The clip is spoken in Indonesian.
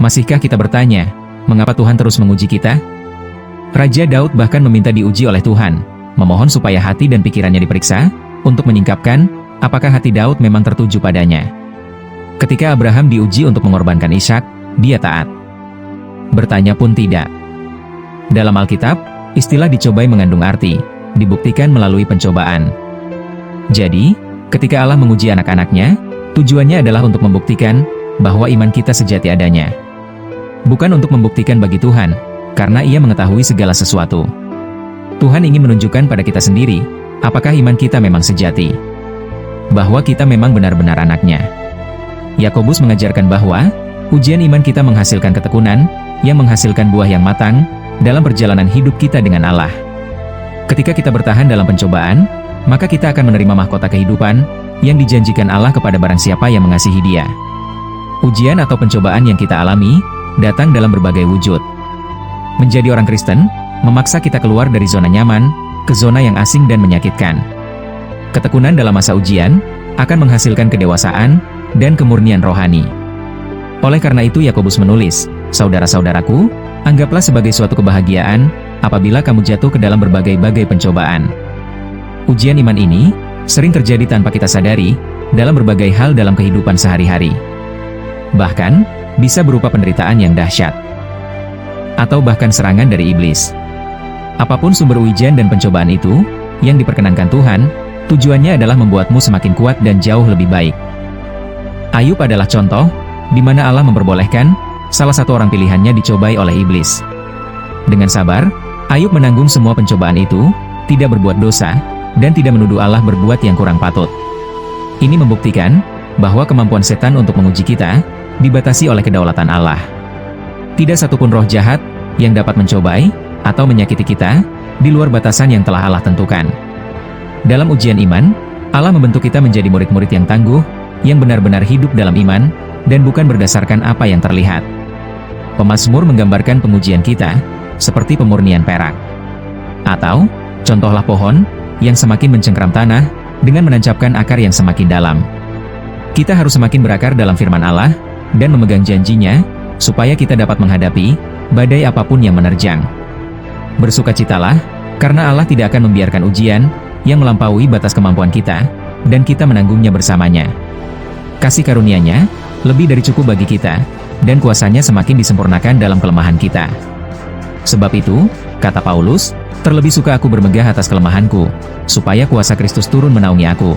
Masihkah kita bertanya, mengapa Tuhan terus menguji kita? Raja Daud bahkan meminta diuji oleh Tuhan, memohon supaya hati dan pikirannya diperiksa, untuk menyingkapkan, apakah hati Daud memang tertuju padanya. Ketika Abraham diuji untuk mengorbankan Ishak, dia taat. Bertanya pun tidak. Dalam Alkitab, istilah dicobai mengandung arti, dibuktikan melalui pencobaan. Jadi, ketika Allah menguji anak-anaknya, tujuannya adalah untuk membuktikan bahwa iman kita sejati adanya. Bukan untuk membuktikan bagi Tuhan, karena Ia mengetahui segala sesuatu. Tuhan ingin menunjukkan pada kita sendiri, apakah iman kita memang sejati. Bahwa kita memang benar-benar anaknya. Yakobus mengajarkan bahwa, ujian iman kita menghasilkan ketekunan, yang menghasilkan buah yang matang, dalam perjalanan hidup kita dengan Allah. Ketika kita bertahan dalam pencobaan, maka kita akan menerima mahkota kehidupan, yang dijanjikan Allah kepada barang siapa yang mengasihi Dia. Ujian atau pencobaan yang kita alami, datang dalam berbagai wujud. Menjadi orang Kristen, memaksa kita keluar dari zona nyaman, ke zona yang asing dan menyakitkan. Ketekunan dalam masa ujian, akan menghasilkan kedewasaan, dan kemurnian rohani. Oleh karena itu Yakobus menulis, "Saudara-saudaraku, anggaplah sebagai suatu kebahagiaan, apabila kamu jatuh ke dalam berbagai-bagai pencobaan." Ujian iman ini, sering terjadi tanpa kita sadari, dalam berbagai hal dalam kehidupan sehari-hari. Bahkan, bisa berupa penderitaan yang dahsyat. Atau bahkan serangan dari iblis. Apapun sumber ujian dan pencobaan itu, yang diperkenankan Tuhan, tujuannya adalah membuatmu semakin kuat dan jauh lebih baik. Ayub adalah contoh, di mana Allah memperbolehkan, salah satu orang pilihannya dicobai oleh iblis. Dengan sabar, Ayub menanggung semua pencobaan itu, tidak berbuat dosa, dan tidak menuduh Allah berbuat yang kurang patut. Ini membuktikan, bahwa kemampuan setan untuk menguji kita, dibatasi oleh kedaulatan Allah. Tidak satupun roh jahat, yang dapat mencobai, atau menyakiti kita, di luar batasan yang telah Allah tentukan. Dalam ujian iman, Allah membentuk kita menjadi murid-murid yang tangguh, yang benar-benar hidup dalam iman, dan bukan berdasarkan apa yang terlihat. Pemazmur menggambarkan pengujian kita, seperti pemurnian perak. Atau, contohlah pohon, yang semakin mencengkram tanah, dengan menancapkan akar yang semakin dalam. Kita harus semakin berakar dalam firman Allah, dan memegang janjinya, supaya kita dapat menghadapi, badai apapun yang menerjang. Bersukacitalah, karena Allah tidak akan membiarkan ujian, yang melampaui batas kemampuan kita, dan kita menanggungnya bersamanya. Kasih karunia-Nya, lebih dari cukup bagi kita, dan kuasanya semakin disempurnakan dalam kelemahan kita. Sebab itu, kata Paulus, terlebih suka aku bermegah atas kelemahanku, supaya kuasa Kristus turun menaungi aku.